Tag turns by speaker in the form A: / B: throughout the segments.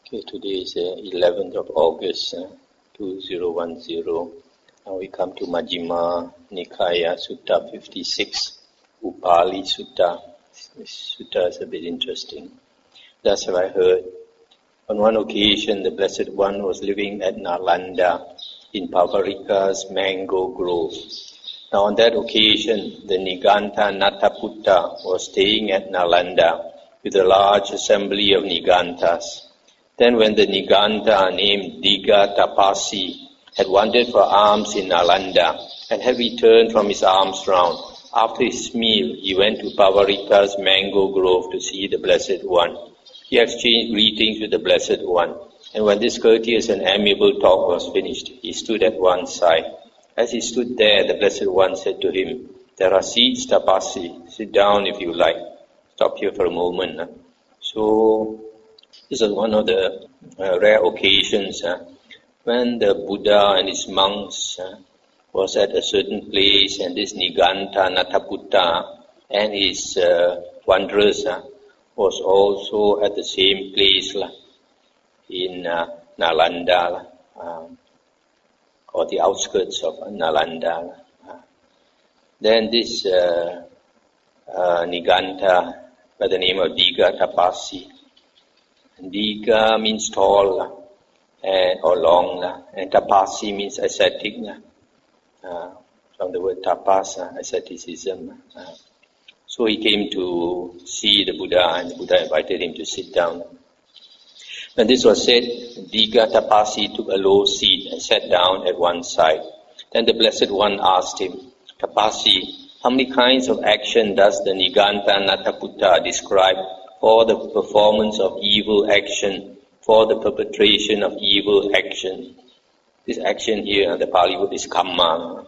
A: Okay, today is 11th of August 2010. Now we come to Majjhima Nikaya, Sutta 56, Upali Sutta. This sutta is a bit interesting. Thus have I heard. On one occasion, the Blessed One was living at Nalanda in Pavarika's mango grove. Now on that occasion, the Niganta Nataputta was staying at Nalanda with a large assembly of Nigantas. Then when the Niganta named Diga Tapasi had wandered for alms in Nalanda and had returned from his alms round, after his meal he went to Pavarika's mango grove to see the Blessed One. He exchanged greetings with the Blessed One, and when this courteous and amiable talk was finished, he stood at one side. As he stood there, the Blessed One said to him, "There are seats, Tapasi. Sit down if you like." Stop here for a moment. So, this is one of the rare occasions when the Buddha and his monks was at a certain place, and this Niganta Nataputta and his wanderers was also at the same place in Nalanda, or the outskirts of Nalanda. Then this Niganta, by the name of Diga Tapasi. Diga means tall or long, and Tapasi means ascetic, from the word tapas, asceticism. So he came to see the Buddha, and the Buddha invited him to sit down. When this was said, Diga Tapasi took a low seat and sat down at one side. Then the Blessed One asked him, "Tapasi, how many kinds of action does the Niganta Nataputta describe for the performance of evil action, for the perpetration of evil action?" This action here, the Pali word is kamma.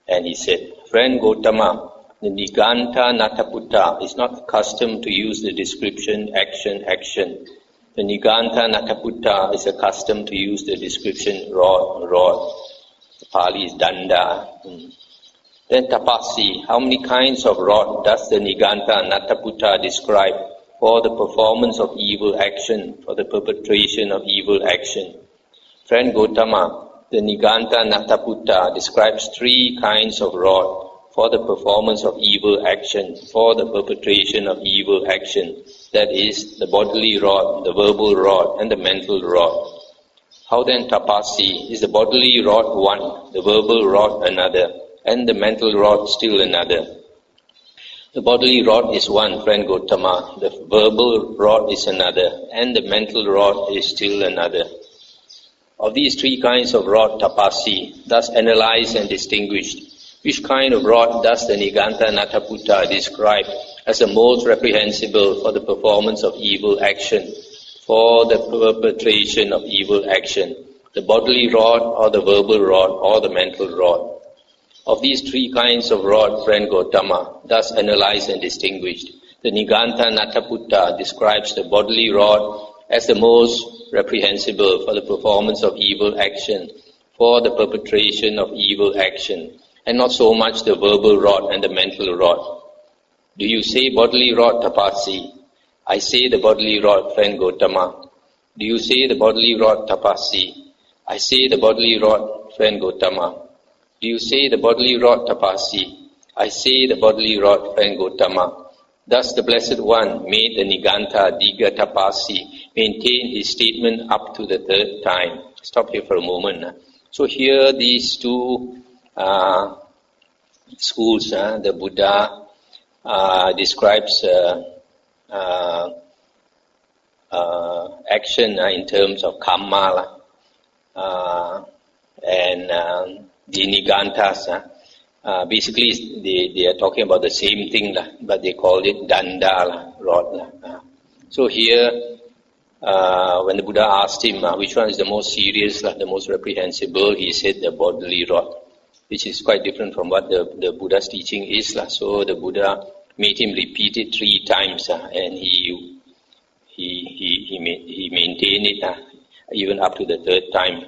A: And he said, "Friend Gotama, the Niganta Nataputta is not accustomed to use the description action. The Niganta Nataputta is accustomed to use the description rod. The Pali is danda. Then Tapasi, how many kinds of rod does the Niganta Nataputta describe for the performance of evil action, for the perpetration of evil action?" Friend Gotama, the Niganta Nataputta describes 3 kinds of rod for the performance of evil action, for the perpetration of evil action. That is, the bodily rod, the verbal rod, and the mental rod. How then, Tapasi, is the bodily rod one, the verbal rod another, and the mental rod still another? The bodily rod is one, friend Gotama, the verbal rod is another, and the mental rod is still another. Of these 3 kinds of rod, Tapasi, thus analyzed and distinguished, which kind of rod does the Niganta Nataputta describe as the most reprehensible for the performance of evil action, for the perpetration of evil action? The bodily rod, or the verbal rod, or the mental rod? Of these 3 kinds of rod, friend Gotama, thus analyzed and distinguished, the Niganta Nataputta describes the bodily rod as the most reprehensible for the performance of evil action, for the perpetration of evil action, and not so much the verbal rod and the mental rod. Do you say bodily rod, Tapasi? I say the bodily rod, friend Gotama. Do you say the bodily rod, Tapasi? I say the bodily rod, friend Gotama. Do you say the bodily rod, Tapasi? I say the bodily rod, friend Gotama. Thus the Blessed One made the Niganta Diga Tapasi maintain his statement up to the 3rd time. Stop here for a moment. So here these 2 schools, the Buddha describes action in terms of kamma, and the Nigantas, basically they are talking about the same thing, but they call it danda, rod. So here, when the Buddha asked him which one is the most serious, the most reprehensible, he said the bodily rod, which is quite different from what the Buddha's teaching is. So the Buddha made him repeat it 3 times, and he maintained it even up to the 3rd time.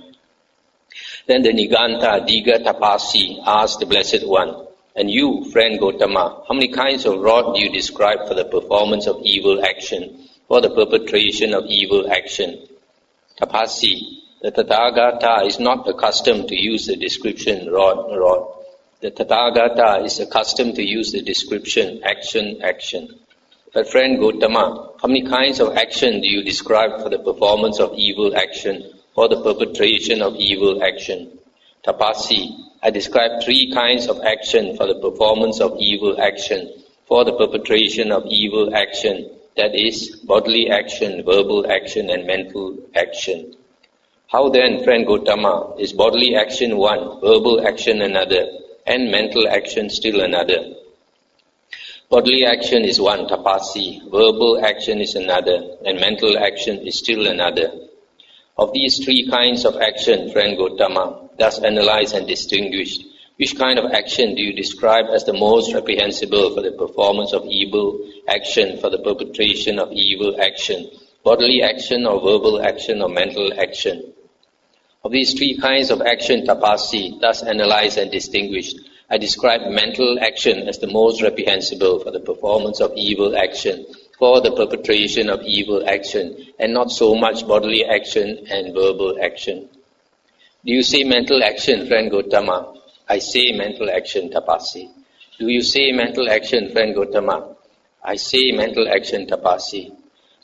A: Then the Niganta Diga Tapasi asked the Blessed One, "And you, friend Gotama, how many kinds of rod do you describe for the performance of evil action, for the perpetration of evil action?" Tapasi. The Tathagata is not accustomed to use the description rod. The Tathagata is accustomed to use the description action. But friend Gautama, how many kinds of action do you describe for the performance of evil action, or the perpetration of evil action? Tapasi, I describe 3 kinds of action for the performance of evil action, for the perpetration of evil action, that is, bodily action, verbal action, and mental action. How then, friend Gautama, is bodily action one, verbal action another, and mental action still another? Bodily action is one, tapasi, verbal action is another, and mental action is still another. Of these 3 kinds of action, friend Gautama, thus analyze and distinguish, which kind of action do you describe as the most reprehensible for the performance of evil action, for the perpetration of evil action, bodily action or verbal action or mental action? Of these 3 kinds of action, tapasi, thus analyze and distinguish, I describe mental action as the most reprehensible for the performance of evil action, for the perpetration of evil action, and not so much bodily action and verbal action. Do you say mental action, friend Gautama? I say mental action, tapasi. Do you say mental action, friend Gautama? I say mental action, tapasi.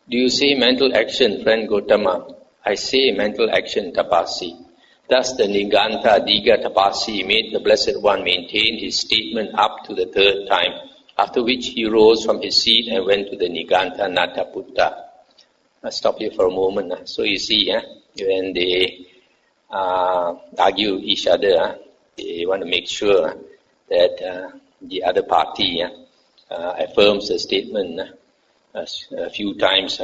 A: Do you say mental action, friend Gautama? I say mental action, tapasi. Thus the Niganta Diga Tapasi made the Blessed One maintain his statement up to the 3rd time, after which he rose from his seat and went to the Niganta Nataputta. I'll stop here for a moment. So you see, when they argue each other, they want to make sure that the other party affirms the statement a few times.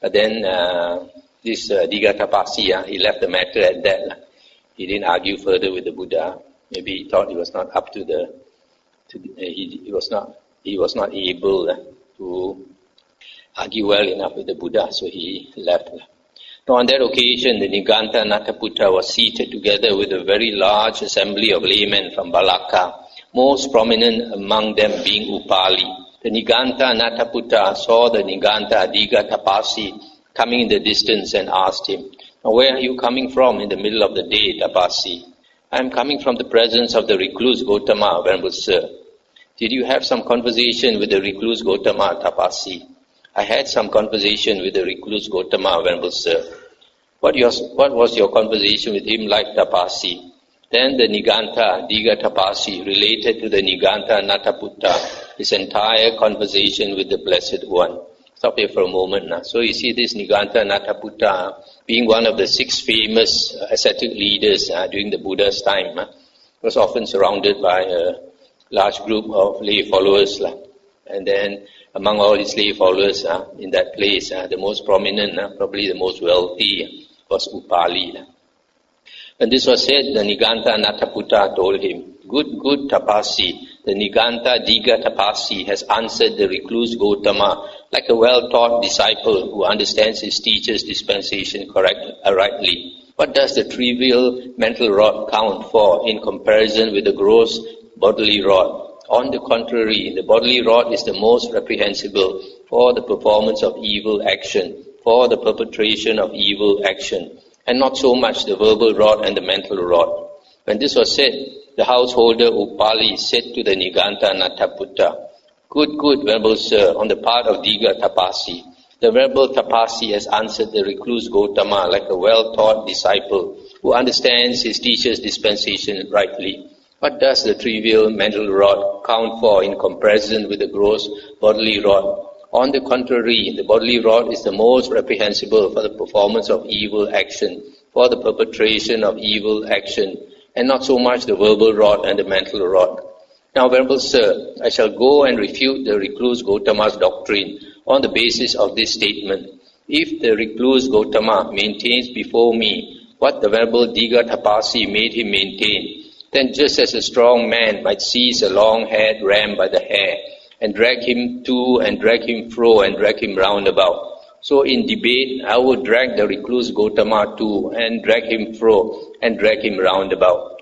A: But then this Digatapasi, he left the matter at that. He didn't argue further with the Buddha. Maybe he thought he was not up to the. He was not able to argue well enough with the Buddha, so he left. Now on that occasion, the Niganta Nataputta was seated together with a very large assembly of laymen from Balaka, most prominent among them being Upali. The Niganta Nataputta saw the Niganta Digatapasi coming in the distance and asked him, "Now where are you coming from in the middle of the day, Tapasi?" "I am coming from the presence of the recluse Gautama, Venerable Sir." "Did you have some conversation with the recluse Gautama, Tapasi?" "I had some conversation with the recluse Gautama, Venerable Sir." What was your conversation with him like, Tapasi?" Then the Niganta Digatapasi related to the Niganta Nataputta his entire conversation with the Blessed One. Stop here for a moment now. So you see this Niganta Nataputta, being one of the 6 famous ascetic leaders during the Buddha's time, was often surrounded by a large group of lay followers. And then among all his lay followers in that place, the most prominent, probably the most wealthy, was Upali. When this was said, the Niganta Nataputta told him, Good Tapasi, the Niganta Digatapasi has answered the recluse Gautama like a well-taught disciple who understands his teacher's dispensation rightly. What does the trivial mental rod count for in comparison with the gross bodily rod? On the contrary, the bodily rod is the most reprehensible for the performance of evil action, for the perpetration of evil action, and not so much the verbal rod and the mental rod. When this was said, the householder Upali said to the Niganta Nataputta, Good, Venerable Sir, on the part of Diga Tapasi. The Venerable Tapasi has answered the recluse Gautama like a well-taught disciple who understands his teacher's dispensation rightly. What does the trivial mental rod count for in comparison with the gross bodily rod? On the contrary, the bodily rod is the most reprehensible for the performance of evil action, for the perpetration of evil action, and not so much the verbal rod and the mental rod. Now, Venerable Sir, I shall go and refute the recluse Gautama's doctrine on the basis of this statement. If the recluse Gautama maintains before me what the Venerable Digatapasi made him maintain, then just as a strong man might seize a long-haired ram by the hair and drag him to and drag him fro and drag him round about, so in debate I would drag the recluse Gautama to and drag him fro and drag him round about.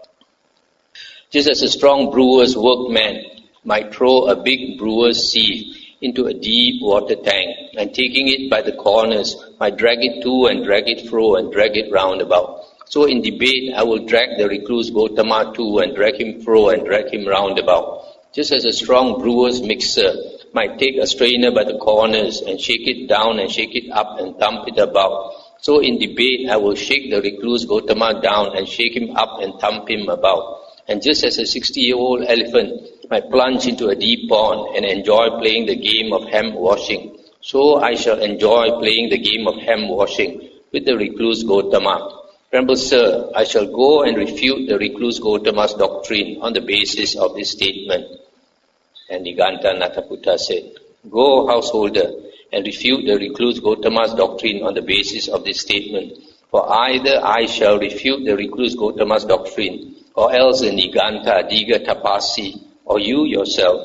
A: Just as a strong brewer's workman might throw a big brewer's sieve into a deep water tank, and taking it by the corners, might drag it to and drag it fro and drag it round about. So in debate, I will drag the recluse Gotama to and drag him fro and drag him round about. Just as a strong brewer's mixer might take a strainer by the corners and shake it down and shake it up and thump it about, so in debate I will shake the recluse Gotama down and shake him up and thump him about. And just as a 60-year-old elephant might plunge into a deep pond and enjoy playing the game of hem washing, so I shall enjoy playing the game of hem washing with the recluse Gotama. Venerable Sir, I shall go and refute the recluse Gotama's doctrine on the basis of this statement. And Niganta Nataputta said, Go, householder, and refute the recluse Gotama's doctrine on the basis of this statement. For either I shall refute the recluse Gotama's doctrine, or else the Niganta Diga Tapasi, or you yourself.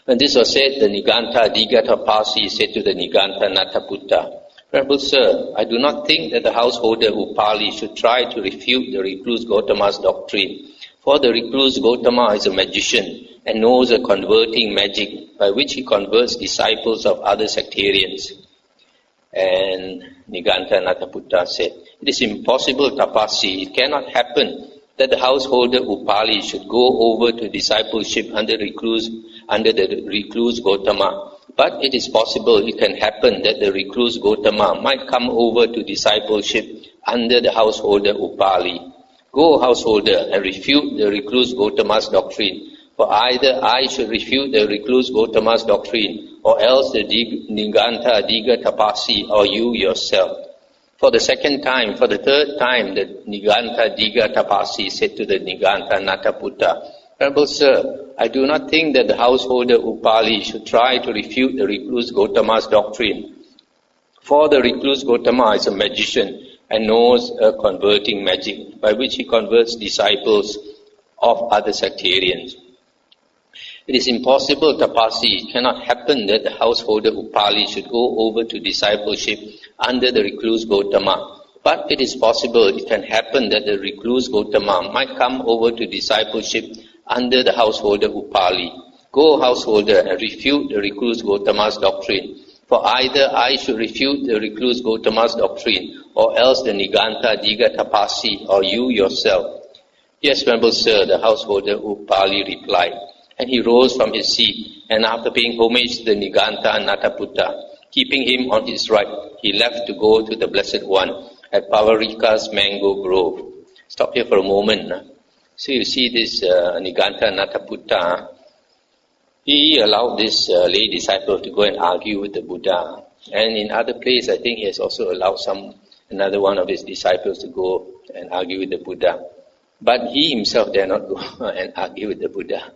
A: When this was said, the Niganta Diga Tapasi said to the Niganta Nataputta, Venerable Sir, I do not think that the householder Upali should try to refute the recluse Gotama's doctrine, for the recluse Gotama is a magician and knows a converting magic by which he converts disciples of other sectarians. And Niganta Nataputta said, It is impossible, Tapasi, it cannot happen that the householder Upali should go over to discipleship under the recluse Gotama. But it is possible, it can happen that the recluse Gotama might come over to discipleship under the householder Upali. Go, householder, and refute the recluse Gotama's doctrine. For either I should refute the recluse Gotama's doctrine, or else the Niganta Diga Tapasi, or you yourself. For the second time, for the third time, the Niganta Diga Tapasi said to the Niganta Nataputta, Venerable Sir, I do not think that the householder Upali should try to refute the recluse Gotama's doctrine. For the recluse Gotama is a magician and knows a converting magic by which he converts disciples of other sectarians. It is impossible, Tapasi, it cannot happen that the householder Upali should go over to discipleship under the recluse Gotama. But it is possible, it can happen that the recluse Gotama might come over to discipleship under the householder Upali. Go, householder, and refute the recluse Gotama's doctrine. For either I should refute the recluse Gotama's doctrine, or else the Niganta Diga Tapasi, or you yourself. Yes, Venerable Sir, the householder Upali replied. And he rose from his seat, and after paying homage to the Niganta Nataputta, keeping him on his right, he left to go to the Blessed One at Pavarika's mango grove. Stop here for a moment. So you see this Niganta Nataputta, he allowed this lay disciple to go and argue with the Buddha. And in other places, I think he has also allowed another one of his disciples to go and argue with the Buddha. But he himself dare not go and argue with the Buddha.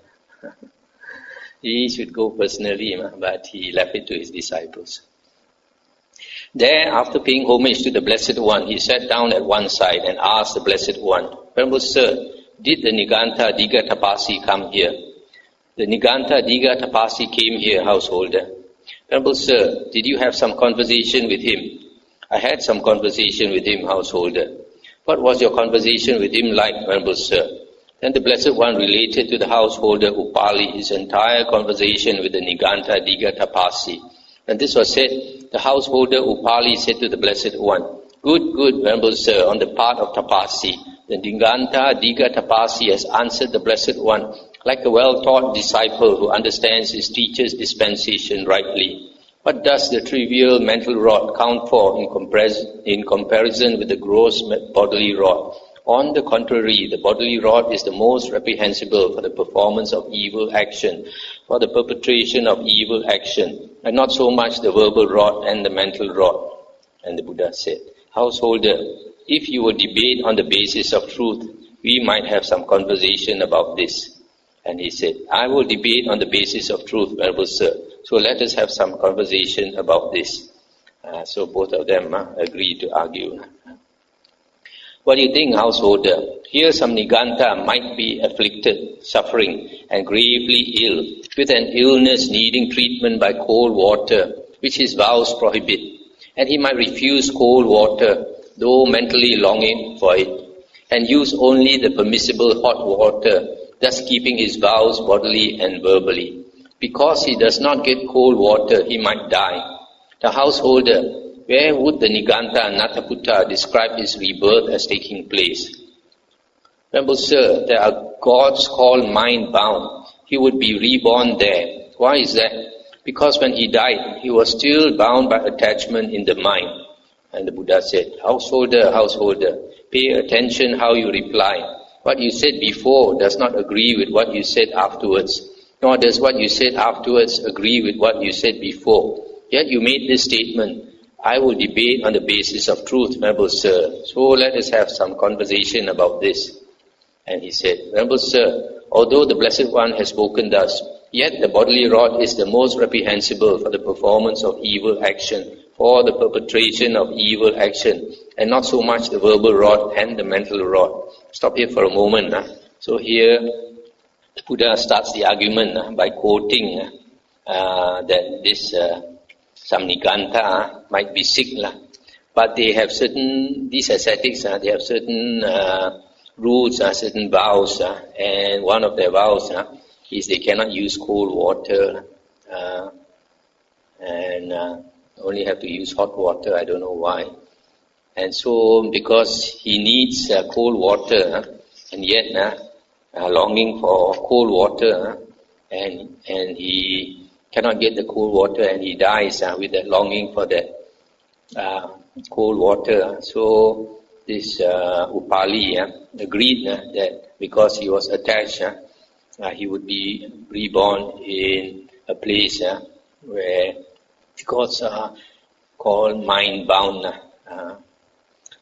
A: He should go personally, but he left it to his disciples. There, after paying homage to the Blessed One, he sat down at one side and asked the Blessed One, Venerable Sir, did the Niganta Diga Tapasi come here? The Niganta Diga Tapasi came here, householder. Venerable Sir, did you have some conversation with him? I had some conversation with him, householder. What was your conversation with him like, Venerable Sir? Then the Blessed One related to the householder Upali his entire conversation with the Niganta Diga Tapasi. When this was said, the householder Upali said to the Blessed One, Good, Venerable Sir, on the part of Tapasi. The Niganta Diga Tapasi has answered the Blessed One like a well-taught disciple who understands his teacher's dispensation rightly. What does the trivial mental rod count for in comparison with the gross bodily rod? On the contrary, the bodily rod is the most reprehensible for the performance of evil action, for the perpetration of evil action, and not so much the verbal rod and the mental rod. And the Buddha said, Householder, if you would debate on the basis of truth, we might have some conversation about this. And he said, I will debate on the basis of truth, Venerable Sir. So let us have some conversation about this. So both of them agreed to argue. What do you think, householder? Here some Niganta might be afflicted, suffering, and gravely ill, with an illness needing treatment by cold water, which his vows prohibit. And he might refuse cold water, though mentally longing for it, and use only the permissible hot water, thus keeping his vows bodily and verbally. Because he does not get cold water, he might die. The householder, where would the Niganta Nataputta describe his rebirth as taking place? Venerable Sir, there are gods called mind-bound. He would be reborn there. Why is that? Because when he died, he was still bound by attachment in the mind. And the Buddha said, householder, householder, pay attention how you reply. What you said before does not agree with what you said afterwards, nor does what you said afterwards agree with what you said before. Yet you made this statement, I will debate on the basis of truth, Venerable Sir. So let us have some conversation about this. And he said, Venerable Sir, although the Blessed One has spoken thus, yet the bodily rod is the most reprehensible for the performance of evil action, for the perpetration of evil action, and not so much the verbal rod and the mental rod. Stop here for a moment. So here, the Buddha starts the argument by quoting that this some Niganta might be sick, but they have certain, these ascetics, they have certain rules, certain vows, and one of their vows is they cannot use cold water, and only have to use hot water. I don't know why. And so, because he needs cold water, and yet longing for cold water, and he cannot get the cold water, and he dies with that longing for that cold water. So this Upali agreed that because he was attached, he would be reborn in a place where the gods are called mind-bound.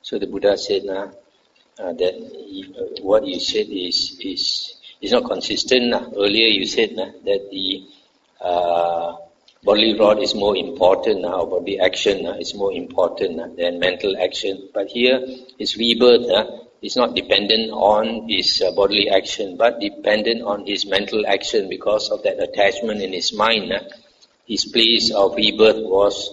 A: So the Buddha said that what you said is not consistent. Earlier you said that the bodily rod is more important, or body action is more important than mental action. But here his rebirth is not dependent on his bodily action, but dependent on his mental action. Because of that attachment in his mind, his place of rebirth was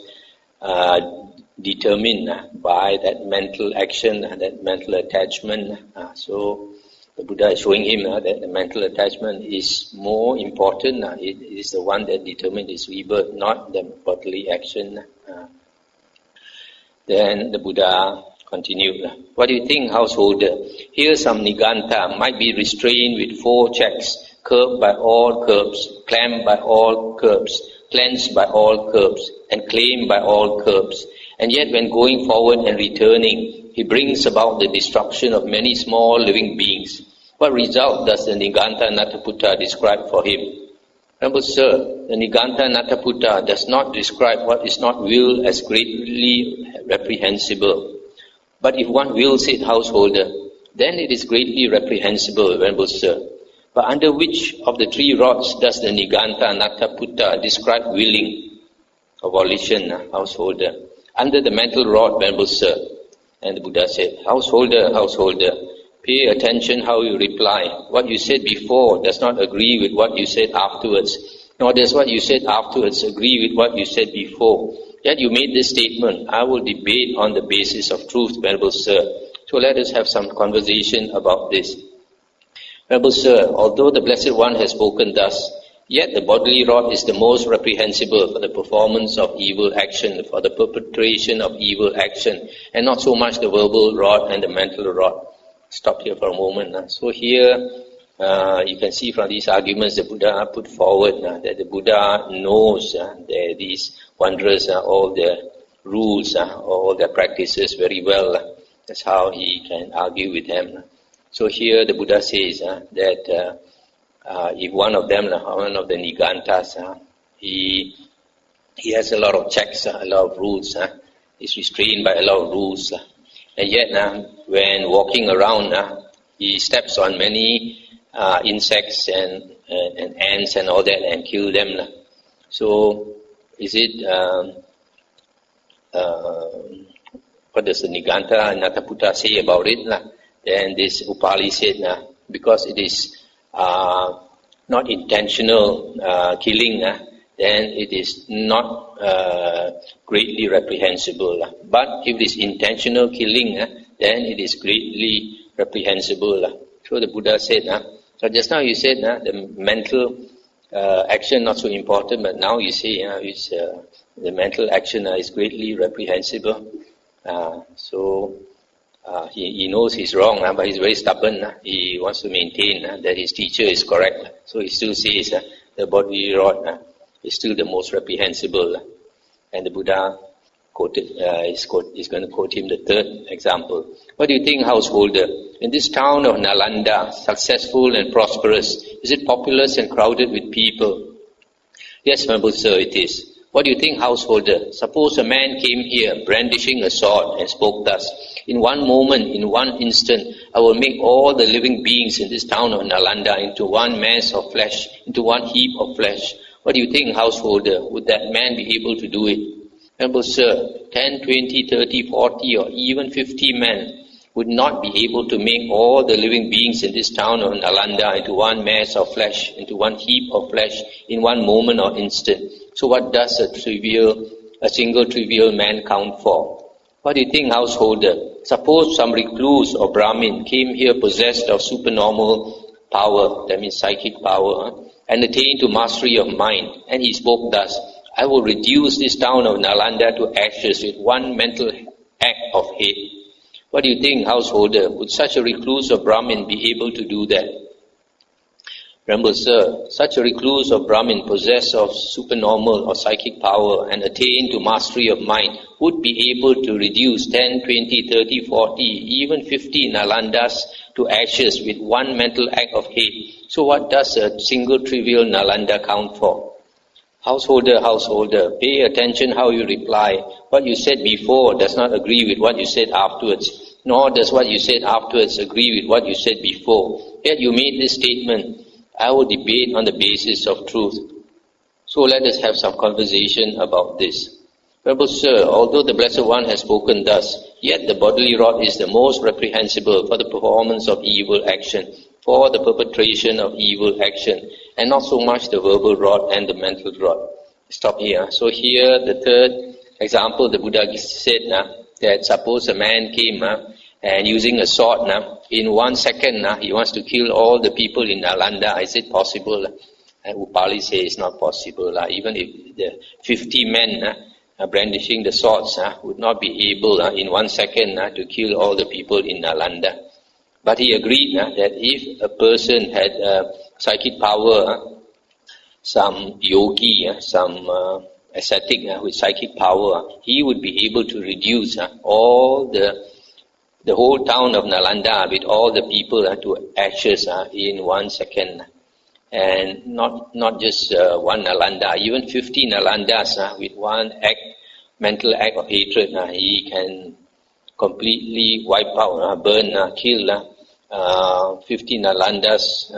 A: determined by that mental action and that mental attachment. So the Buddha is showing him that the mental attachment is more important. It is the one that determines his rebirth, not the bodily action. Then the Buddha continued, what do you think, householder? Here some Niganta might be restrained with 4 checks, curbed by all curbs, clamped by all curbs, cleansed by all curbs, and claimed by all curbs. And yet when going forward and returning, he brings about the destruction of many small living beings. What result does the Niganta Nataputta describe for him? Venerable Sir, the Niganta Nataputta does not describe what is not willed as greatly reprehensible. But if one wills it, householder, then it is greatly reprehensible, Venerable Sir. But under which of the 3 rods does the Niganta Nataputta describe willing, or volition, householder? Under the mental rod, Venerable Sir. And the Buddha said, householder, householder, pay attention how you reply. What you said before does not agree with what you said afterwards, nor does what you said afterwards agree with what you said before. Yet you made this statement, I will debate on the basis of truth, Venerable Sir. So let us have some conversation about this. Venerable Sir, although the Blessed One has spoken thus, yet the bodily rod is the most reprehensible for the performance of evil action, for the perpetration of evil action, and not so much the verbal rod and the mental rod. Stop here for a moment. So here, you can see from these arguments the Buddha put forward that the Buddha knows these wondrous, all the rules, all the practices very well. That's how he can argue with them. So here the Buddha says that if one of them, one of the Nigantas, he has a lot of checks, a lot of rules, is restrained by a lot of rules. And yet, when walking around, he steps on many insects and ants and all that and kill them. So, is it, what does the Niganta Nataputta say about it? Then this Upali said, because it is not intentional killing, then it is not greatly reprehensible. But if it is intentional killing, then it is greatly reprehensible. So the Buddha said, so just now you said the mental action not so important, but now you see the mental action is greatly reprehensible. He knows he's wrong, but he's very stubborn. He wants to maintain that his teacher is correct. So he still says the bodily rod is still the most reprehensible. And the Buddha is going to quote him the third example. What do you think, householder? In this town of Nalanda, successful and prosperous, is it populous and crowded with people? Yes, Venerable Sir, it is. What do you think, householder? Suppose a man came here brandishing a sword and spoke thus. In one moment, in one instant, I will make all the living beings in this town of Nalanda into one mass of flesh, into one heap of flesh. What do you think, householder? Would that man be able to do it? Venerable Sir, 10, 20, 30, 40 or even 50 men would not be able to make all the living beings in this town of Nalanda into one mass of flesh, into one heap of flesh in one moment or instant. So what does a single trivial man count for? What do you think, householder? Suppose some recluse or Brahmin came here possessed of supernormal power, that means psychic power, and attained to mastery of mind, and he spoke thus, I will reduce this town of Nalanda to ashes with one mental act of hate. What do you think, householder? Would such a recluse or Brahmin be able to do that? Venerable Sir, such a recluse or Brahmin possessed of supernormal or psychic power and attained to mastery of mind would be able to reduce 10, 20, 30, 40, even 50 Nalandas to ashes with one mental act of hate. So what does a single trivial Nalanda count for? Householder, pay attention how you reply. What you said before does not agree with what you said afterwards, nor does what you said afterwards agree with what you said before. Yet you made this statement, I will debate on the basis of truth. So let us have some conversation about this. Venerable Sir, although the Blessed One has spoken thus, yet the bodily rod is the most reprehensible for the performance of evil action, for the perpetration of evil action, and not so much the verbal rod and the mental rod. Stop here. So here the third example the Buddha said that suppose a man came and using a sword in 1 second he wants to kill all the people in Nalanda. Is it possible? And Upali says it's not possible. Even if the 50 men brandishing the swords would not be able in 1 second to kill all the people in Nalanda. But he agreed that if a person had psychic power, some yogi, some ascetic with psychic power, he would be able to reduce all the whole town of Nalanda with all the people to ashes in 1 second. And not just one Nalanda, even 50 Nalandas with one mental act of hatred, he can completely wipe out, burn, kill 50 Nalandas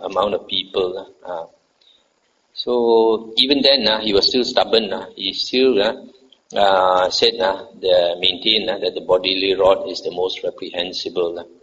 A: amount of people. So even then he was still stubborn. He still maintained that the bodily rod is the most reprehensible.